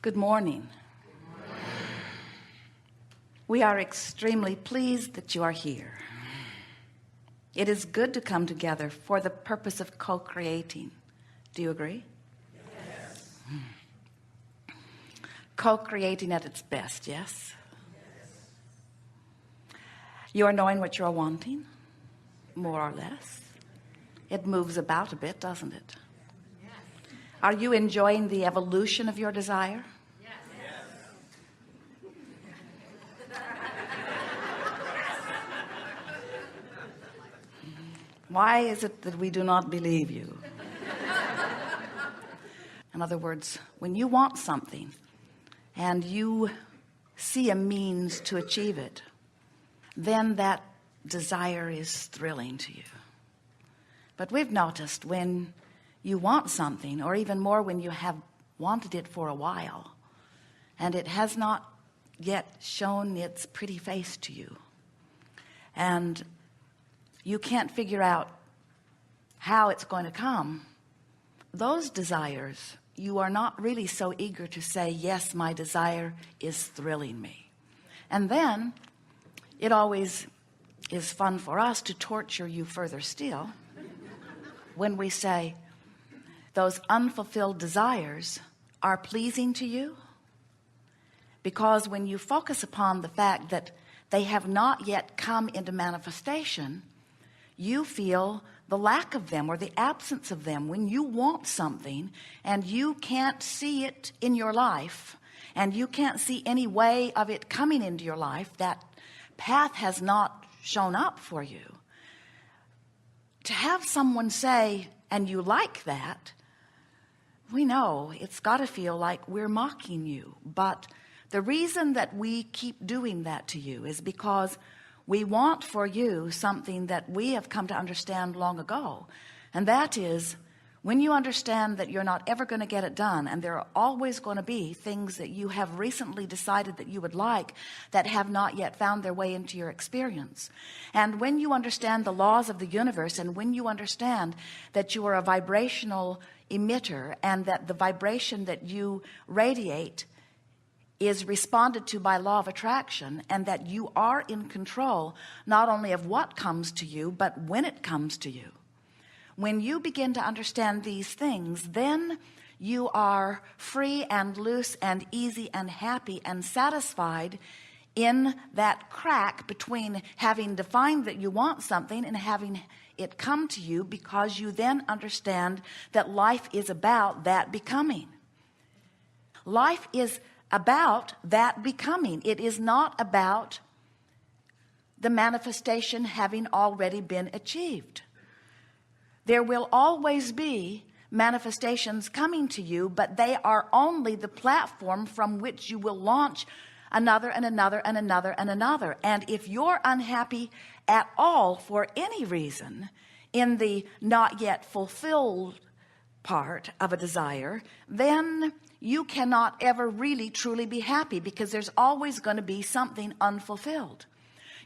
Good morning. We are extremely pleased that you are here. It is good to come together for the purpose of co-creating. Do you agree? Yes. Co-creating at its best, yes? You are knowing what you are wanting, more or less. It moves about a bit, doesn't it? Are you enjoying the evolution of your desire? Why is it that we do not believe you? In other words, when you want something and you see a means to achieve it, then that desire is thrilling to you. But we've noticed when you want something, or even more when you have wanted it for a while and it has not yet shown its pretty face to you, and you can't figure out how it's going to come, those desires, you are not really so eager to say, yes, my desire is thrilling me. And then it always is fun for us to torture you further still when we say, those unfulfilled desires are pleasing to you, because when you focus upon the fact that they have not yet come into manifestation, you feel the lack of them or the absence of them. When you want something and you can't see it in your life and you can't see any way of it coming into your life, that path has not shown up for you. To have someone say, and you like that, we know it's got to feel like we're mocking you. But the reason that we keep doing that to you is because we want for you something that we have come to understand long ago. And that is, when you understand that you're not ever going to get it done, and there are always going to be things that you have recently decided that you would like that have not yet found their way into your experience. And when you understand the laws of the universe, and when you understand that you are a vibrational emitter, and that the vibration that you radiate is responded to by law of attraction, and that you are in control not only of what comes to you, but when it comes to you. When you begin to understand these things, then you are free and loose and easy and happy and satisfied in that crack between having defined that you want something and having it come to you, because you then understand that life is about that becoming. Life is about that becoming. It is not about the manifestation having already been achieved. There will always be manifestations coming to you, but they are only the platform from which you will launch another and another and another and another. And if you're unhappy at all for any reason in the not yet fulfilled part of a desire, then you cannot ever really truly be happy, because there's always going to be something unfulfilled.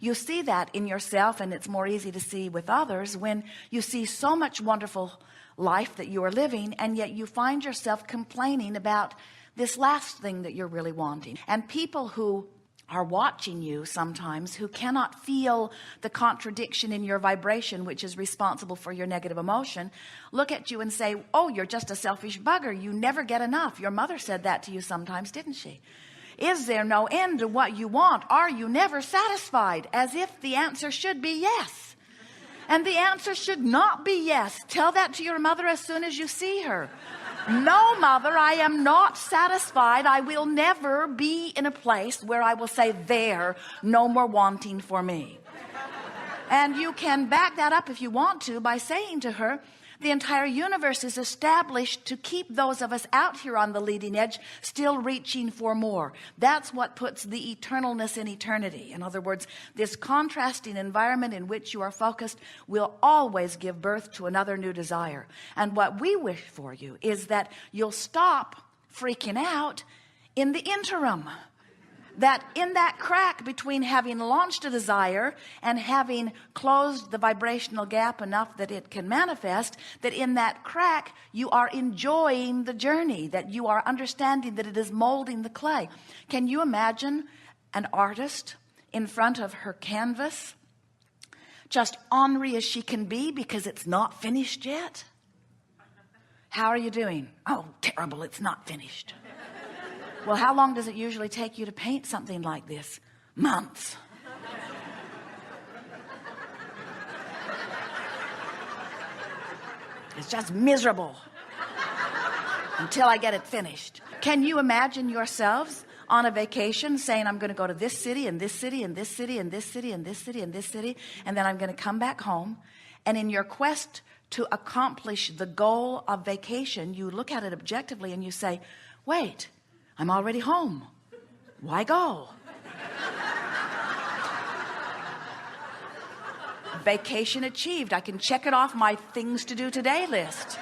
You see that in yourself, and it's more easy to see with others when you see so much wonderful life that you are living, and yet you find yourself complaining about this last thing that you're really wanting. And people who are watching you sometimes, who cannot feel the contradiction in your vibration, which is responsible for your negative emotion, look at you and say, oh, you're just a selfish bugger. You never get enough. Your mother said that to you sometimes, didn't she? Is there no end to what you want? Are you never satisfied? As if the answer should be yes. And the answer should not be yes. Tell that to your mother as soon as you see her. No, mother, I am not satisfied. I will never be in a place where I will say, there, no more wanting for me. And you can back that up if you want to by saying to her, the entire universe is established to keep those of us out here on the leading edge still reaching for more. That's what puts the eternalness in eternity. In other words, this contrasting environment in which you are focused will always give birth to another new desire. And what we wish for you is that you'll stop freaking out in the interim. that in that crack between having launched a desire and having closed the vibrational gap enough that it can manifest, that in that crack you are enjoying the journey, that you are understanding that it is molding the clay. Can you imagine an artist in front of her canvas, just ornery as she can be because it's not finished yet? How are you doing? Oh, terrible, it's not finished. Well, how long does it usually take you to paint something like this? Months. It's just miserable until I get it finished. Can you imagine yourselves on a vacation saying, I'm going to go to this city and this city and this city and this city and this city and this city, and then I'm going to come back home, and in your quest to accomplish the goal of vacation, you look at it objectively and you say, wait, I'm already home. Why go? Vacation achieved. I can check it off my things to do today list.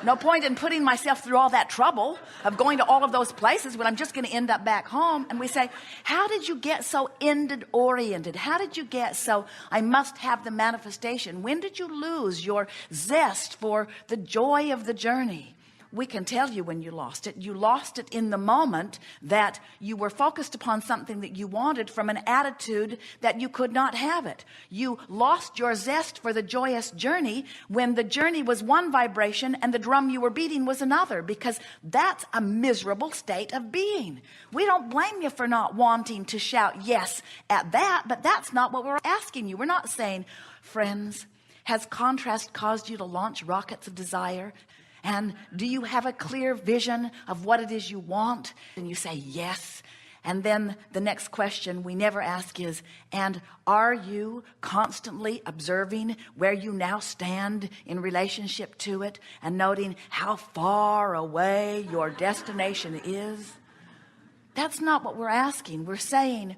No point in putting myself through all that trouble of going to all of those places when I'm just going to end up back home. And we say, how did you get so ended oriented? How did you get so I must have the manifestation? When did you lose your zest for the joy of the journey? We can tell you when you lost it. You lost it in the moment that you were focused upon something that you wanted from an attitude that you could not have it. You lost your zest for the joyous journey when the journey was one vibration and the drum you were beating was another, because that's a miserable state of being. We don't blame you for not wanting to shout yes at that, but that's not what we're asking you. We're not saying, friends, has contrast caused you to launch rockets of desire? And do you have a clear vision of what it is you want? And you say yes. And then the next question we never ask is, and are you constantly observing where you now stand in relationship to it and noting how far away your destination is? That's not what we're asking. We're saying,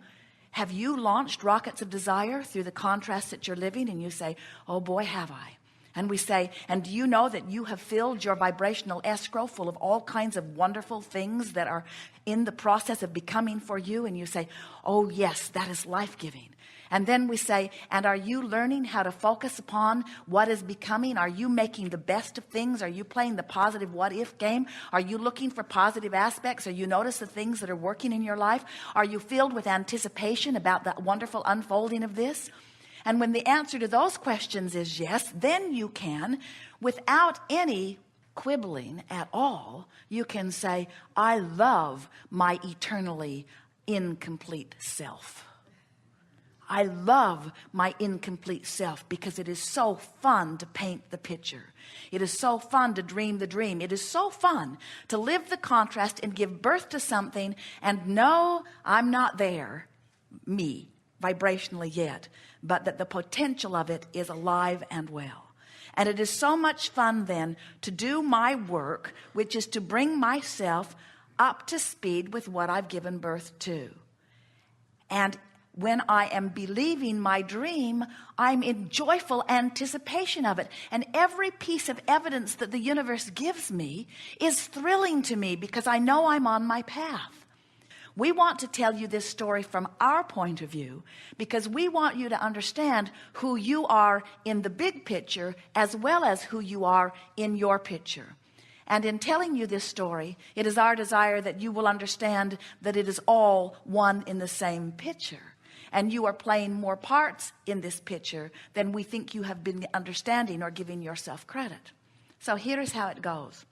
have you launched rockets of desire through the contrast that you're living? And you say, oh boy, have I. And we say, and do you know that you have filled your vibrational escrow full of all kinds of wonderful things that are in the process of becoming for you? And you say, oh yes, that is life-giving. And then we say, and are you learning how to focus upon what is becoming? Are you making the best of things? Are you playing the positive what-if game? Are you looking for positive aspects? Are you notice the things that are working in your life? Are you filled with anticipation about the wonderful unfolding of this? And when the answer to those questions is yes, then you can, without any quibbling at all, you can say, I love my eternally incomplete self. I love my incomplete self because it is so fun to paint the picture. It is so fun to dream the dream. It is so fun to live the contrast and give birth to something and know I'm not there, me, vibrationally yet, but that the potential of it is alive and well. And it is so much fun then to do my work, which is to bring myself up to speed with what I've given birth to. And when I am believing my dream, I'm in joyful anticipation of it. And every piece of evidence that the universe gives me is thrilling to me because I know I'm on my path. We want to tell you this story from our point of view because we want you to understand who you are in the big picture as well as who you are in your picture. And in telling you this story, it is our desire that you will understand that it is all one in the same picture. And you are playing more parts in this picture than we think you have been understanding or giving yourself credit. So here's how it goes.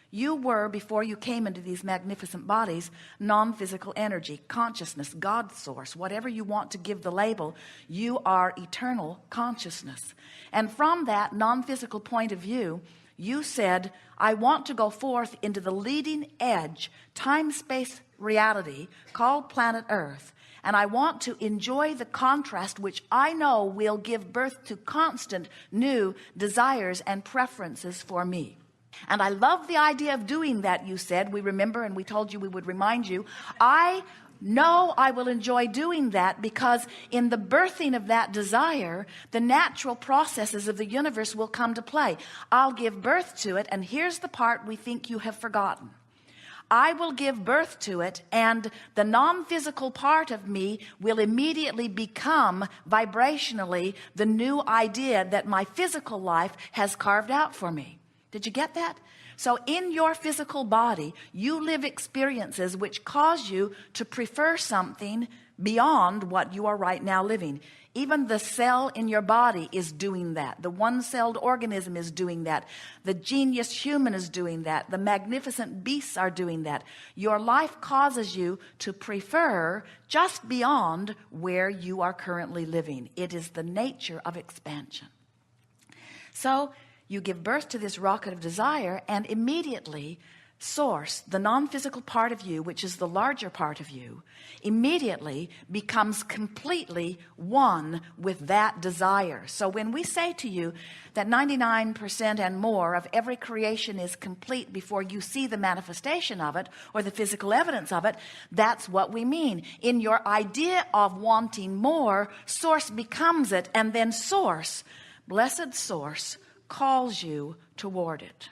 You were, before you came into these magnificent bodies, non-physical energy, consciousness, God source, whatever you want to give the label, you are eternal consciousness. And from that non-physical point of view, you said, I want to go forth into the leading edge, time-space reality called planet Earth. And I want to enjoy the contrast which I know will give birth to constant new desires and preferences for me. And I love the idea of doing that, you said. We remember, and we told you we would remind you. I know I will enjoy doing that because in the birthing of that desire, the natural processes of the universe will come to play. I'll give birth to it, and here's the part we think you have forgotten. I will give birth to it, and the non-physical part of me will immediately become vibrationally the new idea that my physical life has carved out for me. Did you get that? So in your physical body, you live experiences which cause you to prefer something beyond what you are right now living. Even the cell in your body is doing that. The one-celled organism is doing that. The genius human is doing that. The magnificent beasts are doing that. Your life causes you to prefer just beyond where you are currently living. It is the nature of expansion. So you give birth to this rocket of desire, and immediately source, the non-physical part of you, which is the larger part of you, immediately becomes completely one with that desire. So when we say to you that 99% and more of every creation is complete before you see the manifestation of it or the physical evidence of it, that's what we mean. In your idea of wanting more, source becomes it, and then source, blessed source, calls you toward it.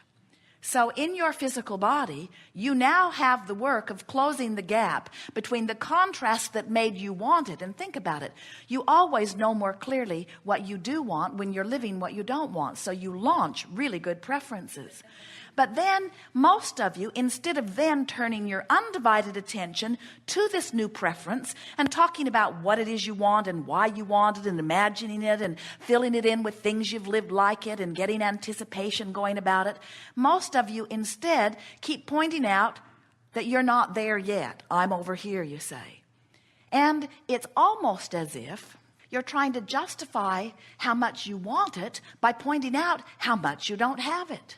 So in your physical body, you now have the work of closing the gap between the contrast that made you want it. And think about it. You always know more clearly what you do want when you're living what you don't want. So you launch really good preferences. But then most of you, instead of then turning your undivided attention to this new preference and talking about what it is you want and why you want it and imagining it and filling it in with things you've lived like it and getting anticipation going about it, most of you instead keep pointing out that you're not there yet. I'm over here, you say. And it's almost as if you're trying to justify how much you want it by pointing out how much you don't have it.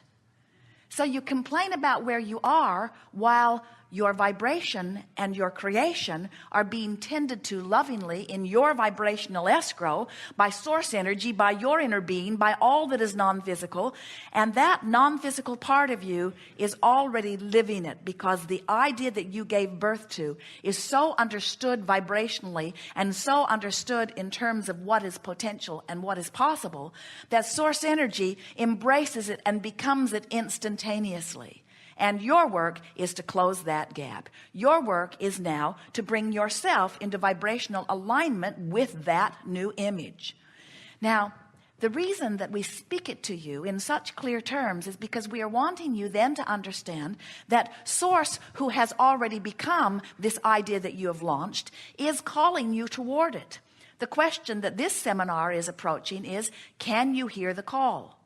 So you complain about where you are while your vibration and your creation are being tended to lovingly in your vibrational escrow by source energy, by your inner being, by all that is non-physical. And that non-physical part of you is already living it, because the idea that you gave birth to is so understood vibrationally and so understood in terms of what is potential and what is possible, that source energy embraces it and becomes it instantaneously. And your work is to close that gap. Your work is now to bring yourself into vibrational alignment with that new image. Now, the reason that we speak it to you in such clear terms is because we are wanting you then to understand that Source, who has already become this idea that you have launched, is calling you toward it. The question that this seminar is approaching is, can you hear the call?